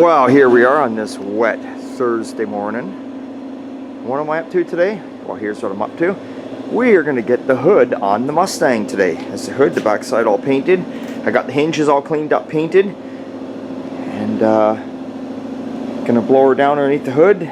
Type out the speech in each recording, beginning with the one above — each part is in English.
Well, here we are on this wet Thursday morning. What am I up to today? Well, here's what I'm up to. We are going to get the hood on the Mustang today. That's the hood, the backside all painted. I got the hinges all cleaned up, painted. And going to blow her down underneath the hood.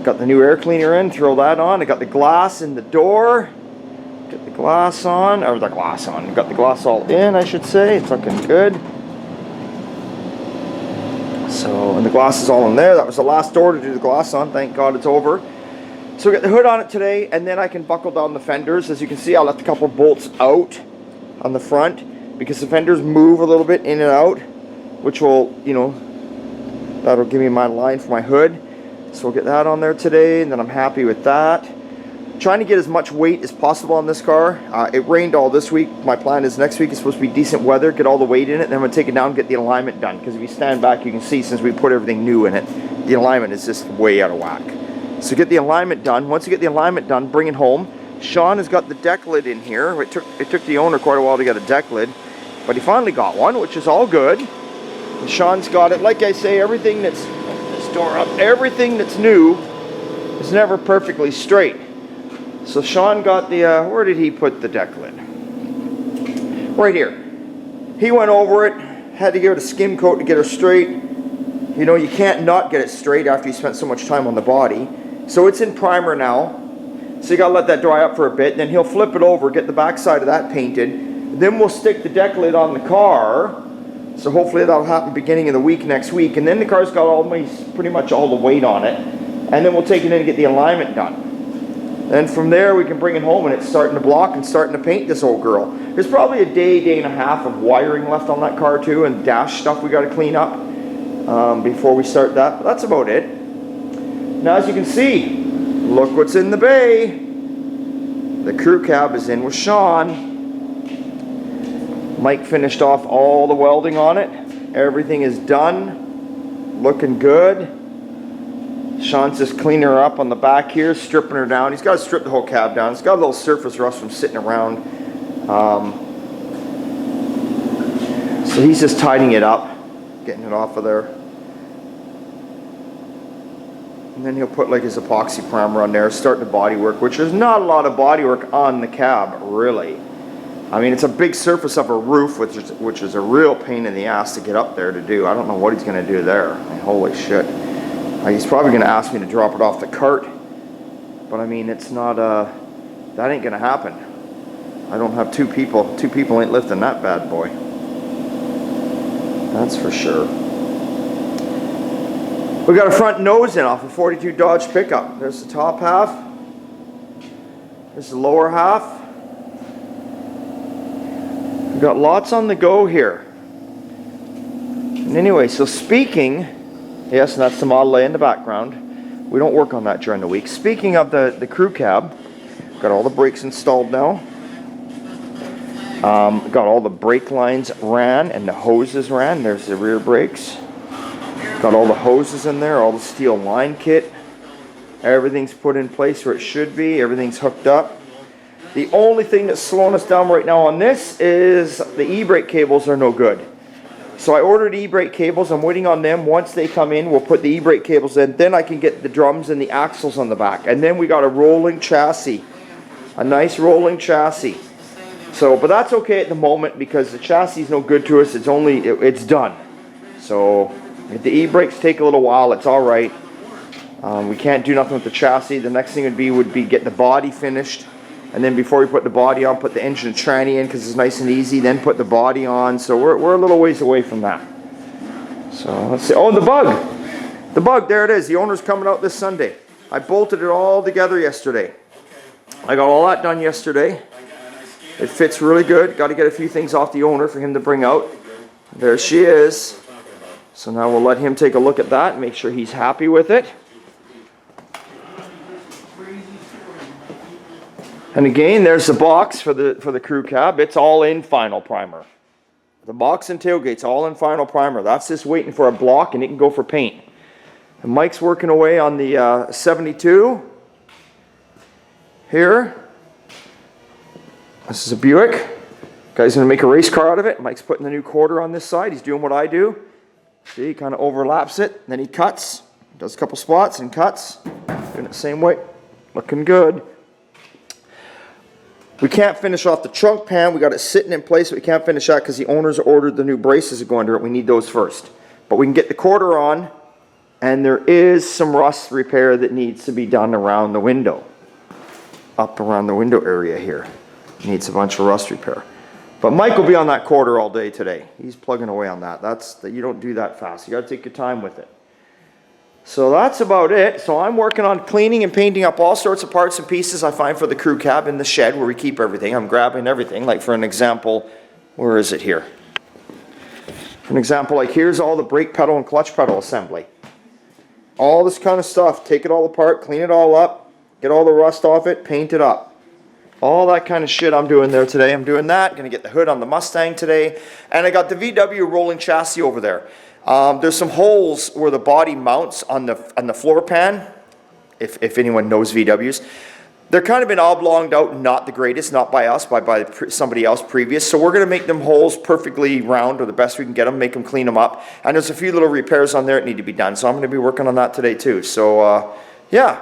Got the new air cleaner in, throw that on. I got the glass in the door. Get the glass on, or the glass on. Got the glass all in, I should say. It's looking good. So, and the glass is all in there. That was the last door to do the glass on. Thank God it's over. So we got the hood on it today, and then I can buckle down the fenders. As you can see, I left a couple of bolts out on the front because the fenders move a little bit in and out, which will, you know, that'll give me my line for my hood. So we'll get that on there today, and then I'm happy with that. Trying to get as much weight as possible on this car. It rained all this week. My plan is next week is supposed to be decent weather, get all the weight in it, then I'm going to take it down and get the alignment done. Because if you stand back, you can see since we put everything new in it, the alignment is just way out of whack. So get the alignment done. Once you get the alignment done, bring it home. Sean has got the deck lid in here. It took the owner quite a while to get a deck lid, but he finally got one, which is all good. And Sean's got it. Like I say, everything that's door up, everything that's new is never perfectly straight. So Sean got the where did he put the deck lid? Right here. He went over it, had to give it a skim coat to get her straight. You know, you can't not get it straight after you spent so much time on the body. So it's in primer now, so you gotta let that dry up for a bit. Then he'll flip it over, get the back side of that painted. Then we'll stick the deck lid on the car. So hopefully that'll happen beginning of the week next week. And then the car's got pretty much all the weight on it. And then we'll take it in and get the alignment done. Then from there we can bring it home and it's starting to block and starting to paint this old girl. There's probably a day and a half of wiring left on that car too, and dash stuff we got to clean up before we start that. But that's about it. Now as you can see, look what's in the bay. The crew cab is in with Sean. Mike finished off all the welding on it. Everything is done. Looking good. Sean's just cleaning her up on the back here, stripping her down. He's got to strip the whole cab down. It's got a little surface rust from sitting around. So he's just tidying it up, getting it off of there. And then he'll put like his epoxy primer on there, starting the bodywork, which there's not a lot of bodywork on the cab, really. I mean, it's a big surface of a roof, which is a real pain in the ass to get up there to do. I don't know what he's going to do there. I mean, holy shit. He's probably going to ask me to drop it off the cart. But I mean, it's not, that ain't going to happen. I don't have two people. Two people ain't lifting that bad boy. That's for sure. We got a front nose in off a 42 Dodge pickup. There's the top half. There's the lower half. We've got lots on the go here. And anyway, so speaking, yes, and that's the Model A in the background. We don't work on that during the week. Speaking of the crew cab, got all the brakes installed now. Got all the brake lines ran and the hoses ran. There's the rear brakes. Got all the hoses in there, all the steel line kit. Everything's put in place where it should be. Everything's hooked up. The only thing that's slowing us down right now on this is the e-brake cables are no good. So I ordered e-brake cables. I'm waiting on them. Once they come in, we'll put the e-brake cables in. Then I can get the drums and the axles on the back. And then we got a rolling chassis. A nice rolling chassis. So, but that's okay at the moment because the chassis is no good to us. It's done. So if the e-brakes take a little while, it's all right. We can't do nothing with the chassis. The next thing would be get the body finished. And then before we put the body on, put the engine and tranny in because it's nice and easy. Then put the body on. So we're a little ways away from that. So let's see. Oh, the bug. The bug, there it is. The owner's coming out this Sunday. I bolted it all together yesterday. I got all that done yesterday. It fits really good. Got to get a few things off the owner for him to bring out. There she is. So now we'll let him take a look at that and make sure he's happy with it. And again, there's the box for the crew cab. It's all in final primer. The box and tailgate's all in final primer. That's just waiting for a block and it can go for paint. And Mike's working away on the 72 here. This is a Buick. Guy's going to make a race car out of it. Mike's putting the new quarter on this side. He's doing what I do. See, he kind of overlaps it, then he cuts, does a couple spots and cuts, doing it the same way, looking good. We can't finish off the trunk pan, we got it sitting in place, but we can't finish that because the owners ordered the new braces to go under it. We need those first. But we can get the quarter on, and there is some rust repair that needs to be done around the window. Up around the window area here. Needs a bunch of rust repair. But Mike will be on that quarter all day today. He's plugging away on that. You don't do that fast. You got to take your time with it. So that's about it. So I'm working on cleaning and painting up all sorts of parts and pieces I find for the crew cab in the shed where we keep everything. I'm grabbing everything. Like for an example, where is it here? For an example, like here's all the brake pedal and clutch pedal assembly. All this kind of stuff. Take it all apart, clean it all up, get all the rust off it, paint it up. All that kind of shit I'm doing there today. I'm doing that. Going to get the hood on the Mustang today. And I got the VW rolling chassis over there. There's some holes where the body mounts on the floor pan, if anyone knows VWs. They're kind of been oblonged out, not the greatest, not by us, by somebody else previous. So we're going to make them holes perfectly round, or the best we can get them, make them clean them up. And there's a few little repairs on there that need to be done. So I'm going to be working on that today too. So yeah,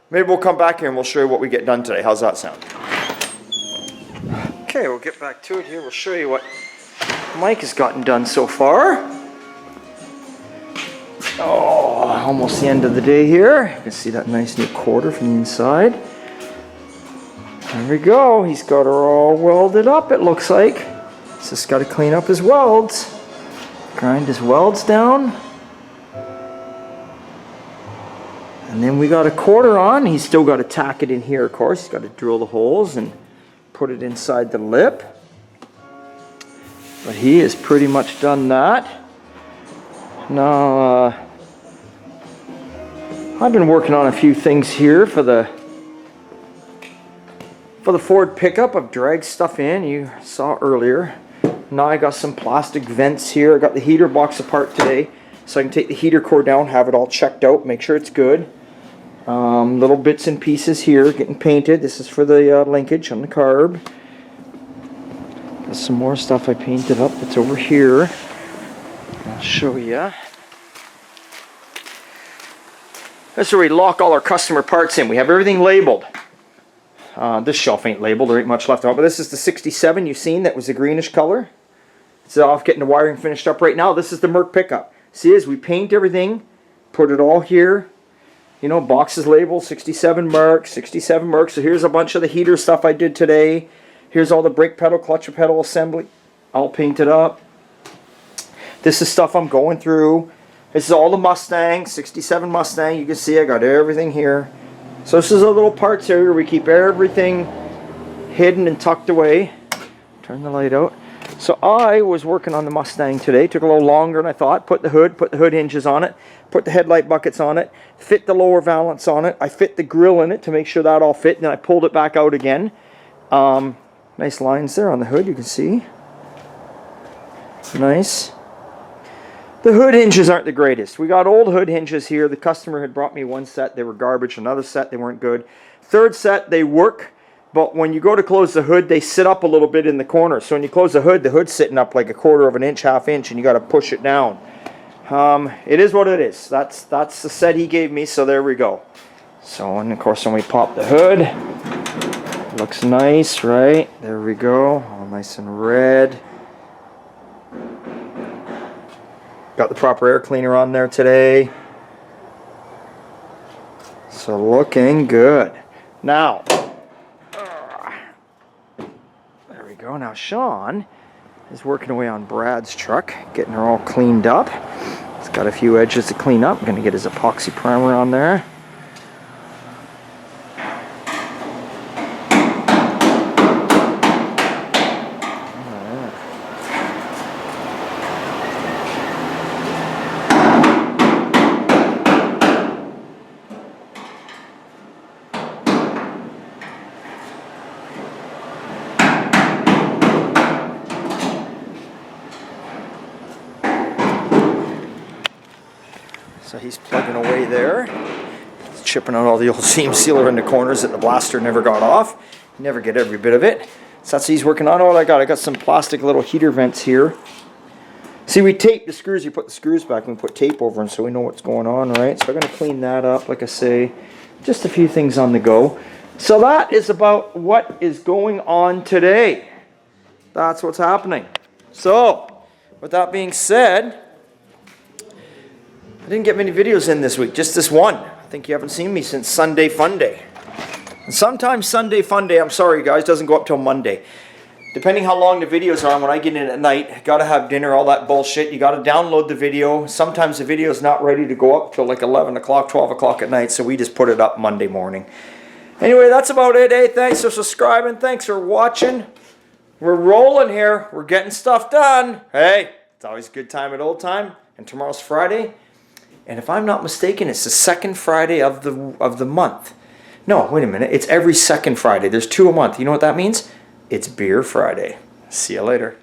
maybe we'll come back here and we'll show you what we get done today. How's that sound? Okay, we'll get back to it here. We'll show you what Mike has gotten done so far. Oh, almost the end of the day here. You can see that nice new quarter from the inside. There we go. He's got her all welded up, it looks like. He's just got to clean up his welds. Grind his welds down. And then we got a quarter on. He's still got to tack it in here, of course. He's got to drill the holes and put it inside the lip. But he has pretty much done that. Now, I've been working on a few things here for the Ford pickup. I've dragged stuff in, you saw earlier. Now I got some plastic vents here. I got the heater box apart today, so I can take the heater core down, have it all checked out, make sure it's good. Little bits and pieces here getting painted. This is for the linkage on the carb. There's some more stuff I painted up that's over here. I'll show you. That's where we lock all our customer parts in. We have everything labeled. This shelf ain't labeled. There ain't much left on it. But this is the 67 you've seen that was the greenish color. It's off getting the wiring finished up right now. This is the Merc pickup. See, as we paint everything, put it all here. You know, boxes labeled 67 Merc, 67 Merc. So here's a bunch of the heater stuff I did today. Here's all the brake pedal, clutch pedal assembly. All painted up. This is stuff I'm going through. This is all the Mustang, 67 Mustang. You can see I got everything here. So this is a little parts area where we keep everything hidden and tucked away. Turn the light out. So I was working on the Mustang today. Took a little longer than I thought. Put the hood hinges on it. Put the headlight buckets on it. Fit the lower valance on it. I fit the grill in it to make sure that all fit. And then I pulled it back out again. Nice lines there on the hood, you can see. Nice. The hood hinges aren't the greatest. We got old hood hinges here. The customer had brought me one set. They were garbage. Another set, they weren't good. Third set, they work. But when you go to close the hood, they sit up a little bit in the corner. So when you close the hood's sitting up like a quarter of an inch, half inch, and you got to push it down. It is what it is. That's the set he gave me, so there we go. So, and of course, when we pop the hood, looks nice, right? There we go. All nice and red. Got the proper air cleaner on there today. So looking good. Now, there we go. Now Sean is working away on Brad's truck, getting her all cleaned up. It's got a few edges to clean up. I'm going to get his epoxy primer on there. So he's plugging away there. He's chipping out all the old seam sealer in the corners that the blaster never got off. You never get every bit of it. So that's what he's working on. Oh, I got some plastic little heater vents here. See, we tape the screws. You put the screws back and we put tape over them so we know what's going on, right? So we're going to clean that up, like I say. Just a few things on the go. So that is about what is going on today. That's what's happening. So, with that being said, I didn't get many videos in this week, just this one. I think you haven't seen me since Sunday Fun Day. And sometimes Sunday Fun Day, I'm sorry guys, doesn't go up till Monday. Depending how long the videos are, when I get in at night, gotta have dinner, all that bullshit, you gotta download the video. Sometimes the video is not ready to go up till like 11 o'clock, 12 o'clock at night, so we just put it up Monday morning. Anyway, that's about it, eh? Thanks for subscribing, thanks for watching. We're rolling here, we're getting stuff done. Hey, it's always a good time at old time, and tomorrow's Friday. And if I'm not mistaken, it's the second Friday of the month. No, wait a minute, it's every second Friday. There's 2 a month. You know what that means? It's Beer Friday. See you later.